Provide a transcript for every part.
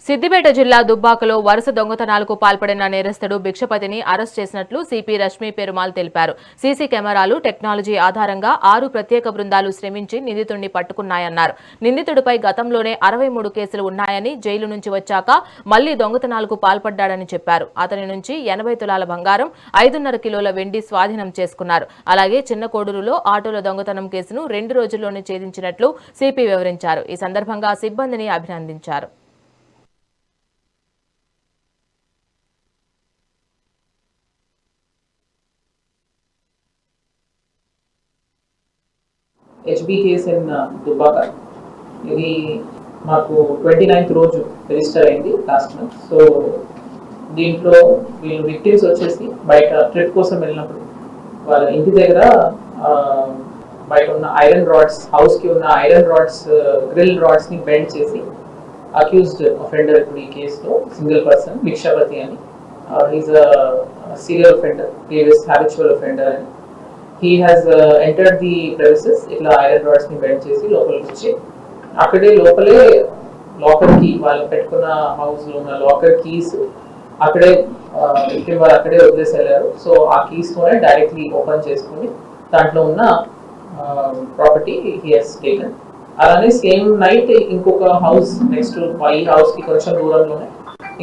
సిద్దిపేట జిల్లా దుబ్బాకలో వరుస దొంగతనాలకు పాల్పడిన నేరస్తుడు భిక్షపతిని అరెస్ట్ చేసినట్లు సిపి రష్మి పెరుమాల్ తెలిపారు. సీసీ కెమెరాలు, టెక్నాలజీ ఆధారంగా 6 ప్రత్యేక బృందాలు శ్రమించి నిందితుడిని పట్టుకున్నాయన్నారు. నిందితుడిపై గతంలోనే 63 కేసులు ఉన్నాయని, జైలు నుంచి వచ్చాక మళ్లీ దొంగతనాలకు పాల్పడ్డాడని చెప్పారు. అతని నుంచి 80 తులాల బంగారం, 5.5 కిలోల వెండి స్వాధీనం చేసుకున్నారు. అలాగే చిన్న కోడూరులో ఆటోల దొంగతనం కేసును 2 రోజుల్లోనే ఛేదించినట్లు సిపి వివరించారు. ఈ సందర్భంగా సిబ్బందిని అభినందించారు. HB కేస్ ఇన్ దుబ్బాక ఇది మాకు 29th రోజు రిజిస్టర్ అయింది లాస్ట్ మంత్. సో దీంట్లో వీళ్ళు విక్టిమ్స్ వచ్చేసి బయట ట్రిప్ కోసం వెళ్ళినప్పుడు వాళ్ళ ఇంటి దగ్గర బయట ఉన్న ఐరన్ రాడ్స్, హౌస్కి ఉన్న ఐరన్ రాడ్స్, గ్రిల్ రాడ్స్ని బెండ్ చేసి అక్యూజ్డ్ అఫెండర్ ఇప్పుడు ఈ కేసులో సింగిల్ పర్సన్ భిక్షపతి అని, is serial offender, previous habitual offender అని. He has entered the premises. ఇట్లా ఐరన్ రాడ్స్ ని బెండ్ చేసి లోపలికి వచ్చి అక్కడే లోపలే లాకర్ కీ, వాళ్ళు పెట్టుకున్న హౌస్ లో ఉన్న లాకర్ కీస్ అక్కడే వాళ్ళు అక్కడే వదిలేసి వెళ్ళారు. సో ఆ కీస్ తోనే డైరెక్ట్లీ ఓపెన్ చేసుకుని దాంట్లో ఉన్న ప్రాపర్టీ హీ హెస్ టేకన్. అలానే సేమ్ నైట్ ఇంకొక హౌస్ నెక్స్ట్ ఈ హౌస్ కి కొంచెం దూరంలోనే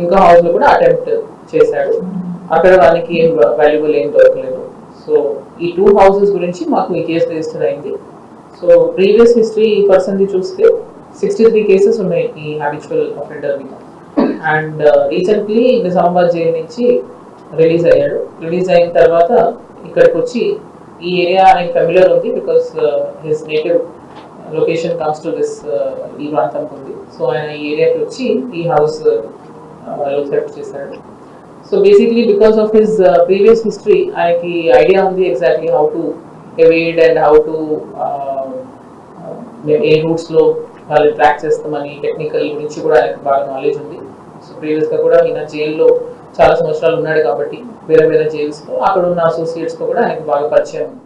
ఇంకో హౌస్ లో కూడా అటెంప్ట్ చేశాడు. అక్కడ వాళ్ళకి ఏం వాల్యుబుల్ ఏం దొరకలేదు. సో ఈ 2 houses గురించి మాకు ఈ కేసు రిజిస్టర్ అయింది. సో ప్రీవియస్ హిస్టరీ ఈ పర్సన్ది చూస్తే 63 కేసెస్ ఉన్నాయి ఈ హ్యాబిచువల్ అఫెండర్ మీద. అండ్ రీసెంట్లీ నిజామాబాద్ జైలు నుంచి రిలీజ్ అయ్యాడు. రిలీజ్ అయిన తర్వాత ఇక్కడికి వచ్చి ఈ ఏరియా ఆయనకి ఫెమిలియర్ ఉంది, because his native location comes to this, ఈ ప్రాంతం ఉంది. సో ఆయన ఈ ఏరియాకి వచ్చి ఈ హౌస్ థెఫ్ట్ చేశాడు. So basically, because of his previous history, ఆయనకి ఐడియా ఉంది exactly how to evade and how to A roots లో వాళ్ళు ట్రాక్ చేస్తామని టెక్నికల్ గురించి కూడా ఆయనకు బాగా నాలెడ్జ్ ఉంది. సో ప్రీవియస్ గా కూడా ఈయన జైల్లో చాలా సంవత్సరాలు ఉన్నాడు కాబట్టి వేరే వేరే జైల్స్ లో అక్కడ ఉన్న అసోసియేట్స్ తో కూడా ఆయనకు బాగా పరిచయం ఉంది.